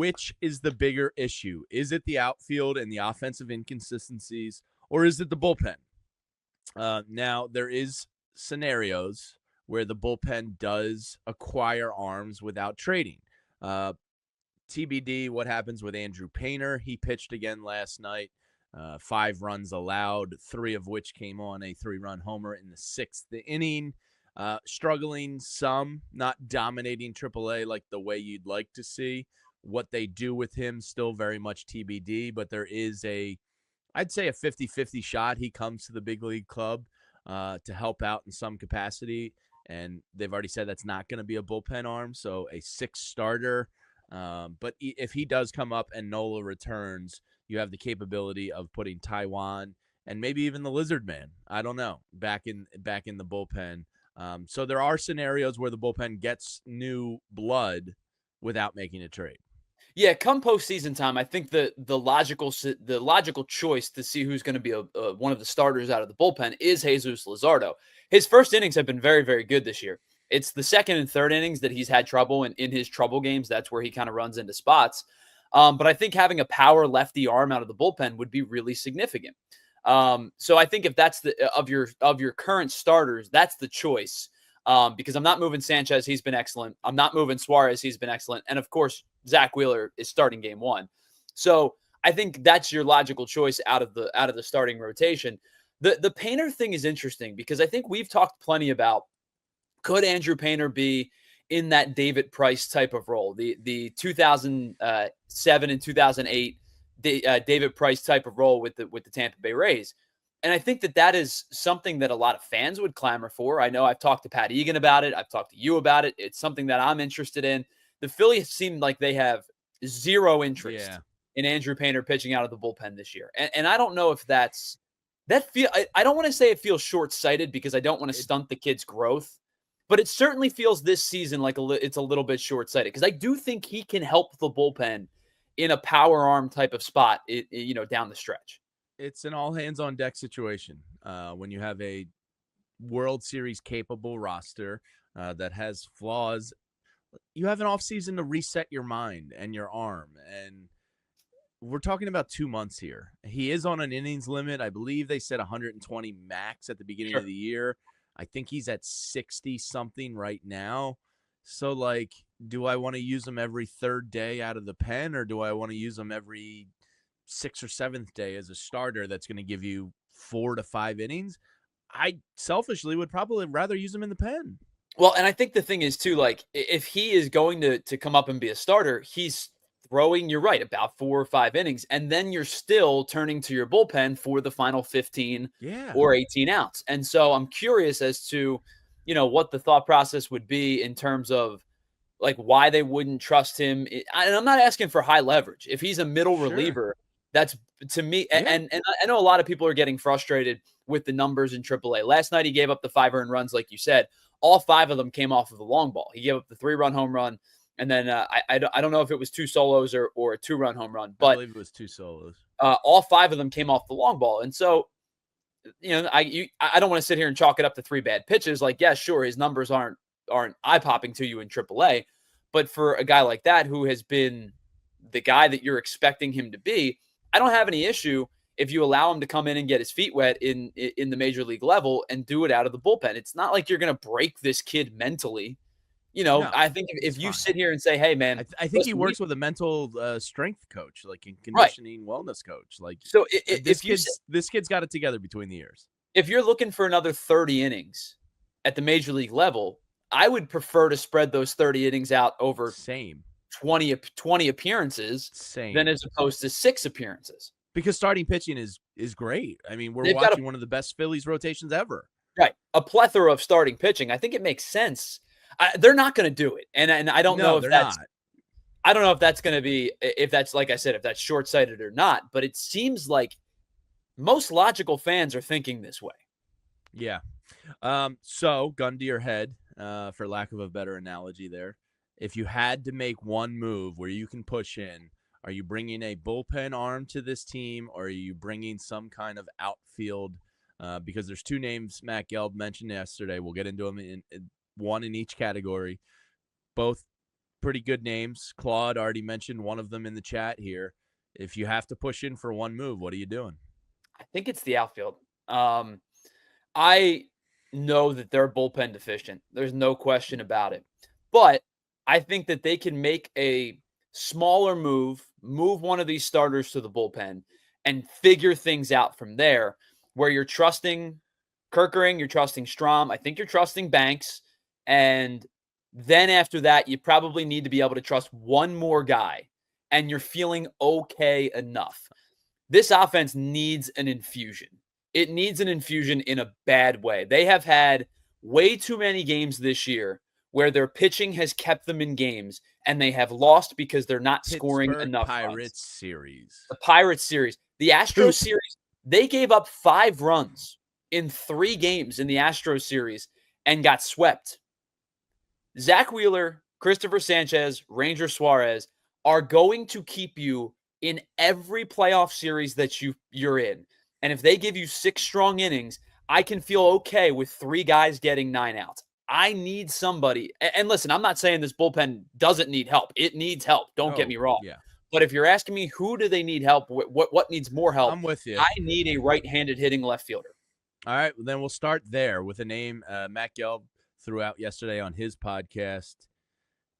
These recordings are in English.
which is the bigger issue? Is it the outfield and the offensive inconsistencies, or is it the bullpen? Now, there is scenarios where the bullpen does acquire arms without trading. Uh, TBD, what happens with Andrew Painter? He pitched again last night. 5 runs allowed, 3 of which came on a 3-run homer in the 6th inning. Struggling some, not dominating AAA like the way you'd like to see. What they do with him still very much TBD, but there is I'd say a 50-50 shot he comes to the big league club to help out in some capacity. And they've already said that's not going to be a bullpen arm, so a 6 starter. But if he does come up and Nola returns, you have the capability of putting Taiwan and maybe even the Lizard Man, I don't know, back in the bullpen. So there are scenarios where the bullpen gets new blood without making a trade. Yeah, come postseason time, I think the logical choice to see who's going to be one of the starters out of the bullpen is Jesus Luzardo. His first innings have been very, very good this year. It's the second and third innings that he's had trouble, and in his trouble games, that's where he kind of runs into spots. But I think having a power lefty arm out of the bullpen would be really significant. So I think if that's of your current starters, that's the choice. Because I'm not moving Sanchez, he's been excellent. I'm not moving Suarez, he's been excellent. And of course, Zach Wheeler is starting game 1. So I think that's your logical choice out of the starting rotation. The Painter thing is interesting because I think we've talked plenty about, could Andrew Painter be in that David Price type of role, the 2007 and 2008 David Price type of role with the Tampa Bay Rays. And I think that is something that a lot of fans would clamor for. I know I've talked to Pat Egan about it. I've talked to you about it. It's something that I'm interested in. The Phillies seem like they have zero interest in Andrew Painter pitching out of the bullpen this year. And I don't know if I don't want to say it feels short-sighted because I don't want to stunt the kid's growth, but it certainly feels this season like it's a little bit short-sighted because I do think he can help the bullpen in a power arm type of spot, down the stretch. It's an all-hands-on-deck situation when you have a World Series capable roster that has flaws. You have an offseason to reset your mind and your arm, and we're talking about 2 months here. He is on an innings limit. I believe they said 120 max at the beginning of the year. I think he's at 60-something right now. So, do I want to use him every third day out of the pen, or do I want to use him every 6th or 7th day as a starter that's going to give you 4 to 5 innings? I selfishly would probably rather use him in the pen. Well, and I think the thing is, too, if he is going to come up and be a starter, he's throwing, you're right, about 4 or 5 innings, and then you're still turning to your bullpen for the final 15 or 18 outs. And so I'm curious as to, what the thought process would be in terms of, why they wouldn't trust him. And I'm not asking for high leverage. If he's a middle reliever, that's, to me, and I know a lot of people are getting frustrated with the numbers in AAA. Last night, he gave up the 5 earned runs, like you said. All 5 of them came off of the long ball. He gave up the 3-run home run, and then I don't know if it was 2 solos or a 2-run home run, but I believe it was 2 solos. All 5 of them came off the long ball, and so I don't want to sit here and chalk it up to 3 bad pitches. Sure, his numbers aren't eye popping to you in AAA, but for a guy like that who has been the guy that you're expecting him to be, I don't have any issue if you allow him to come in and get his feet wet in the major league level and do it out of the bullpen. It's not like you're going to break this kid mentally. No, I think if you sit here and say, hey, man. I think he works with a mental strength coach, a conditioning wellness coach. So this kid's got it together between the ears. If you're looking for another 30 innings at the major league level, I would prefer to spread those 30 innings out over 20 appearances than as opposed to 6 appearances. Because starting pitching is great. I mean, we're watching one of the best Phillies rotations ever. Right. A plethora of starting pitching. I think it makes sense. They're not going to do it. And I don't know if that's – I don't know if that's going to be – if that's, like I said, if that's short-sighted or not. But it seems like most logical fans are thinking this way. Yeah. So, gun to your head, for lack of a better analogy there. If you had to make one move where you can push in, are you bringing a bullpen arm to this team, or are you bringing some kind of outfield? Because there's 2 names Matt Gelb mentioned yesterday. We'll get into them in one in each category. Both pretty good names. Claude already mentioned one of them in the chat here. If you have to push in for one move, what are you doing? I think it's the outfield. I know that they're bullpen deficient. There's no question about it. But I think that they can make a smaller move one of these starters to the bullpen, and figure things out from there, where you're trusting Kerkering, you're trusting Strom. I think you're trusting Banks. And then after that, you probably need to be able to trust one more guy, and you're feeling okay enough. This offense needs an infusion. It needs an infusion in a bad way. They have had way too many games this year where their pitching has kept them in games, and they have lost because they're not scoring Pittsburgh enough runs. Pirates series. The Pirates series, the Astros series, they gave up 5 runs in 3 games in the Astros series and got swept. Zach Wheeler, Christopher Sanchez, Ranger Suarez are going to keep you in every playoff series that you're in. And if they give you 6 strong innings, I can feel okay with 3 guys getting 9 outs. I need somebody. And listen, I'm not saying this bullpen doesn't need help. It needs help. Don't get me wrong. Yeah. But if you're asking me who do they need help, what needs more help, I'm with you. I need a right-handed hitting left fielder. All right, well, then we'll start there with a name Matt Gelb threw out yesterday on his podcast.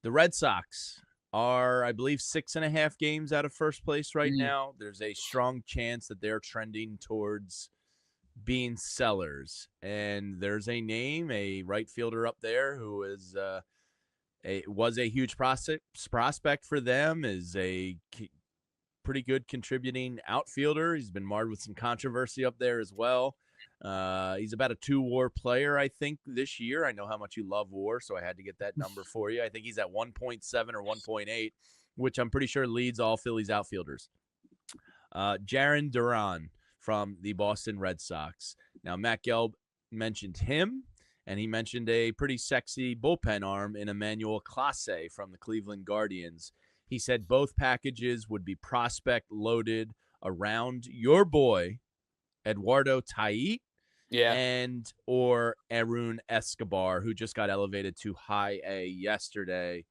The Red Sox are, I believe, 6.5 games out of first place right now. There's a strong chance that they're trending towards being sellers. And there's a name, a right fielder up there who is was a huge prospect for them, is a pretty good contributing outfielder. He's been marred with some controversy up there as well. He's about a 2 WAR player, I think, this year. I know how much you love WAR, so I had to get that number for you. I think he's at 1.7 or 1.8, which I'm pretty sure leads all Phillies outfielders. Jarren Duran from the Boston Red Sox. Now, Matt Gelb mentioned him, and he mentioned a pretty sexy bullpen arm in Emmanuel Clase from the Cleveland Guardians. He said both packages would be prospect loaded around your boy, Eduardo Tait, and or Arun Escobar, who just got elevated to high A yesterday.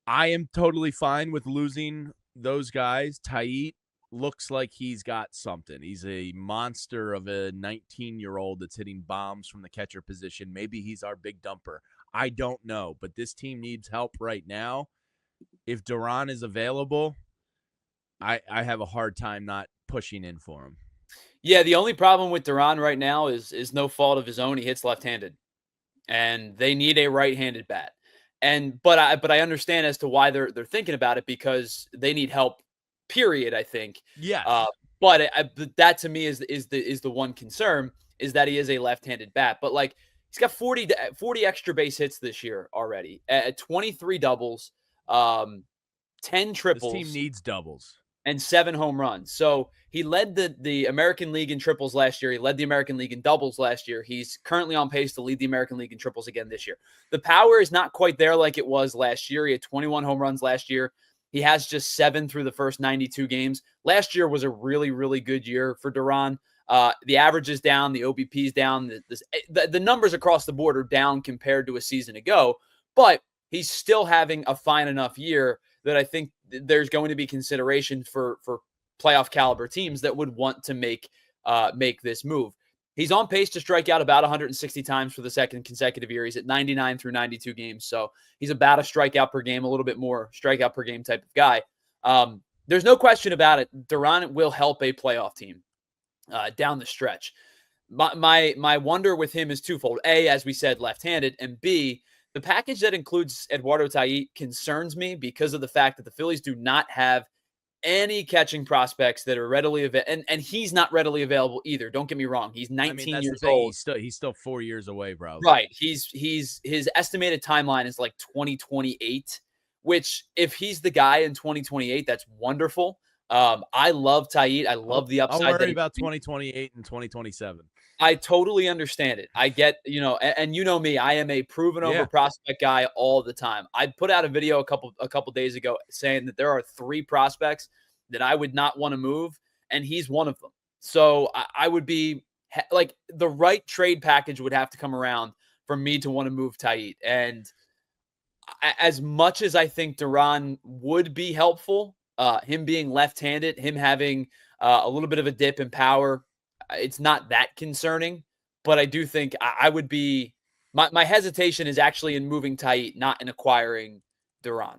I am totally fine with losing those guys. Tait looks like he's got something. He's a monster of a 19-year-old that's hitting bombs from the catcher position. Maybe he's our big dumper. I don't know, but this team needs help right now. If Duran is available, I have a hard time not pushing in for him. Yeah, the only problem with Duran right now is no fault of his own. He hits left-handed, and they need a right-handed bat. But I understand as to why they're thinking about it, because they need help. Period. I think. Yeah. But that to me is the one concern, is that he is a left-handed bat. But like, he's got 40 extra base hits this year already, at 23 doubles, 10 triples. This team needs doubles. And 7 home runs. So he led the American League in triples last year. He led the American League in doubles last year. He's currently on pace to lead the American League in triples again this year. The power is not quite there like it was last year. He had 21 home runs last year. He has just 7 through the first 92 games. Last year was a really, really good year for Duran. The average is down. The OBP is down. The numbers across the board are down compared to a season ago. But he's still having a fine enough year that I think there's going to be consideration for playoff caliber teams that would want to make this move. He's on pace to strike out about 160 times for the second consecutive year. He's at 99 through 92 games. So he's about a strikeout per game, a little bit more strikeout per game type of guy. There's no question about it. Duran will help a playoff team down the stretch. My wonder with him is twofold. A, as we said, left-handed, and B, the package that includes Eduardo Tait concerns me because of the fact that the Phillies do not have any catching prospects that are readily available, and he's not readily available either. Don't get me wrong; he's 19 years old. He's still 4 years away, bro. Right? His estimated timeline is like 2028. Which, if he's the guy in 2028, that's wonderful. I love Tait. I love the upside. I'll worry about 2028 and 2027. I totally understand it. I get, and you know me, I am a proven over prospect guy all the time. I put out a video a couple days ago saying that there are 3 prospects that I would not want to move, and he's one of them. So I would be like, the right trade package would have to come around for me to want to move Tait. And as much as I think Duran would be helpful, him being left-handed, him having a little bit of a dip in power, it's not that concerning. But I do think I would be my hesitation is actually in moving Tait, not in acquiring Duran.